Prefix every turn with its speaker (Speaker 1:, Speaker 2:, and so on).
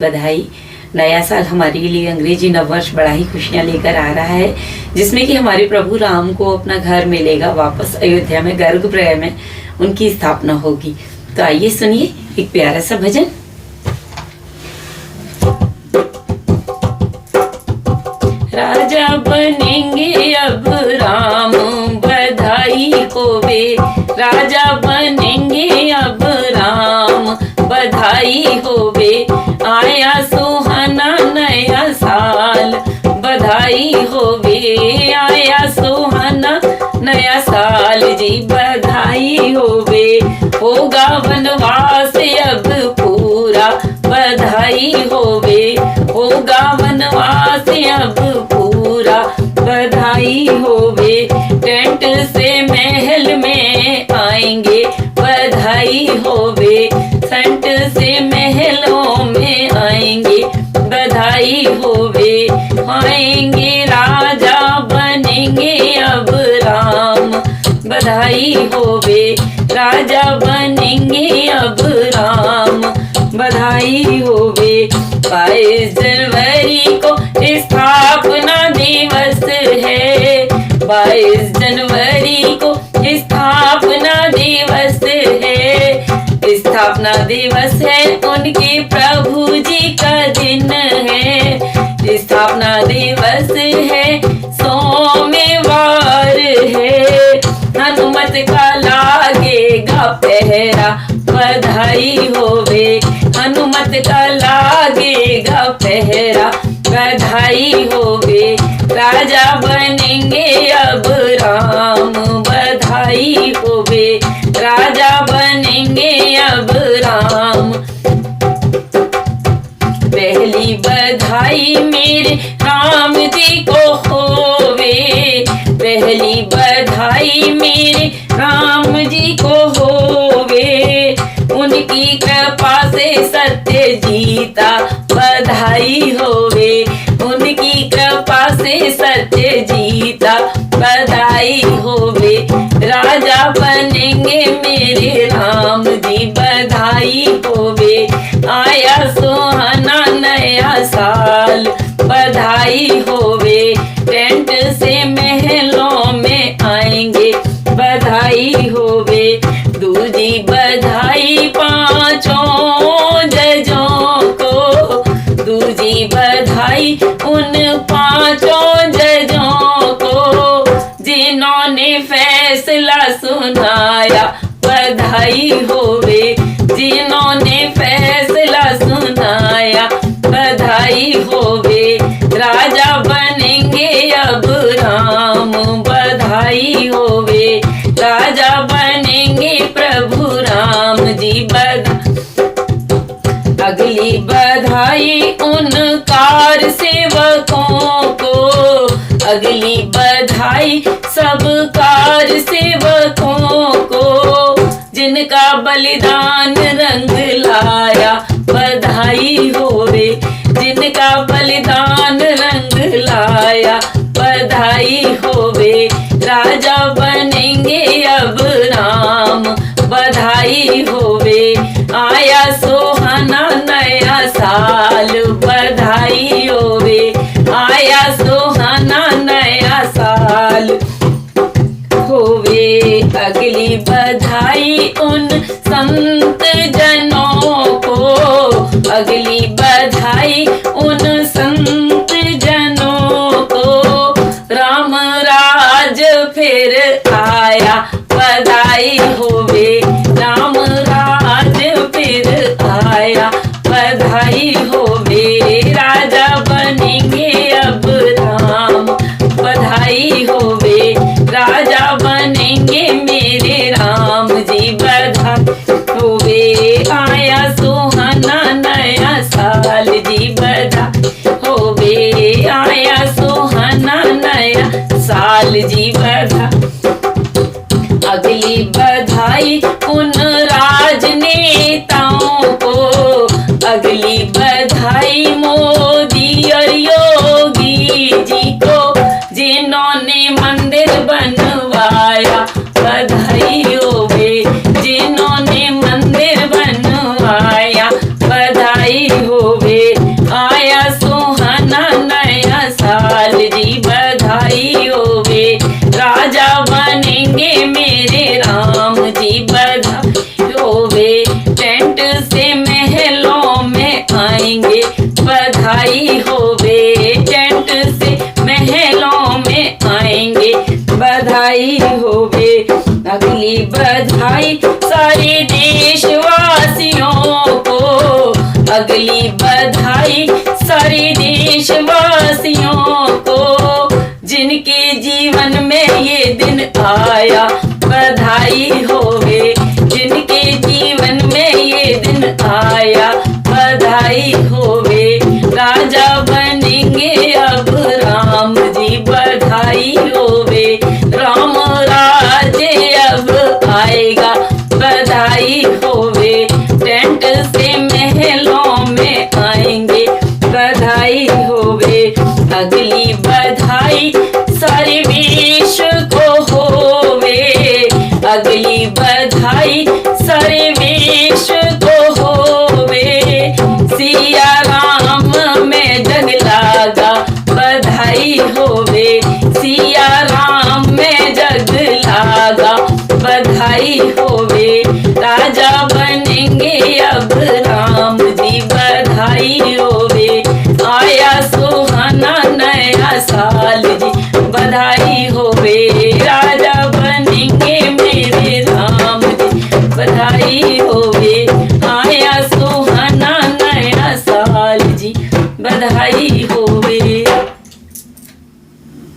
Speaker 1: बधाई। नया साल हमारे लिए अंग्रेजी नववर्ष बड़ा ही खुशियां लेकर आ रहा है, जिसमें कि हमारे प्रभु राम को अपना घर मिलेगा वापस अयोध्या में, गर्भगृह में उनकी स्थापना होगी। तो आइए सुनिए एक प्यारा सा भजन। राजा बनेंगे अब राम, बधाई होवे। राजा बनेंगे अब राम, बधाई होवे। आया सुहाना नया साल, बधाई होवे। आया सुहाना नया साल जी, बधाई होवे। होगा वनवास अब पूरा, बधाई होवे। होगा वनवास अब पूरा, बधाई होवे। टेंट से महल में आएंगे, बधाई होवे। संत से महलों में आएंगे, बधाई होवे। आएंगे राजा बनेंगे अब राम, बधाई होवे। राजा बनेंगे अब राम, बधाई होवे। 22 जनवरी को स्थापना दिवस है, 22 जनवरी को स्थापना दिवस है। स्थापना दिवस है उनके प्रभु जी का दिन है। स्थापना दिवस है सोमवार है। हनुमत का लागेगा पहरा, बधाई होवे। हनुमत का लागेगा पहरा, बधाई होवे। राजा बनेंगे अब राम, बधाई होवे। राजा बनेंगे अब राम। पहली बधाई मेरे राम जी को होवे। पहली बधाई मेरे राम जी को होवे। उनकी कृपा से सत्य जीता, बधाई होवे। उनकी कृपा से सत्य जीता, बधाई होवे। राजा बनेंगे मेरे राम जी, बधाई होवे। आया सुहाना नया साल, बधाई होवे। टेंट से महलों में आएंगे, बधाई होवे। दूजी बधाई पांचों जजों को, दूजी बधाई उन पांचों जजों को जिन्होंने फैसला सुनाया, बधाई होवे। जिन्होंने फैसला सुनाया, बधाई होवे। राजा बनेंगे अब राम, बधाई होवे। राजा बनेंगे प्रभु राम जी, अगली बधाई उन कार सेवकों को, अगली बधाई सब कार सेवकों को जिनका बलिदान रंग लाया, बधाई होवे। जिनका बलिदान रंग लाया, बधाई होवे। राजा बनेंगे अब राम, बधाई होवे। आया सुहाना नया साल, बधाई होवे। आया सुहाना नया साल होवे। अगली बधाई उन संत जनों को, अगली बधाई उन संत जनों को। राम राज फिर आया, बधाई होवे। राम राज फिर आया, बधाई होवे। राजा बनेंगे अब राम, बधाई होवे। राजा बनेंगे मेरे राम जी, बधाई होवे। आया सुहाना नया साल जी, बधाई होवे। आया सुहाना नया साल जी, बधाई। अगली बधाई उन राजनेताओं को, अगली बधाई मोदी और योगी जी को जिन्होंने मंदिर बनवाया, बधाई होवे। जिन्होंने मंदिर बनवाया, बधाई होवे। अगली बधाई होवे, टेंट से महलों में आएंगे बधाई होवे, टेंट से महलों में आएंगे बधाई होवे। अगली बधाई सारे देशवासियों को, अगली बधाई सारे देशवासियों को, जिनके जीवन में ये दिन आया बधाई होवे, जिनके जीवन में ये दिन आया बधाई होवे। राजा बनेंगे अब राम जी बधाई होवे, राम राज्य अब आएगा बधाई होवे, टेंट से महलों में आएंगे बधाई होवे। अगली बधाई सारे विश्व को होवे, अगली बधाई सारे विश्व को होवे, सिया राम में जग लागा बधाई होवे, सिया राम में जग लागा बधाई होवे। राजा बनेंगे अब राम जी बधाई होवे, आया सुहाना नया साल जी बधाई होवे।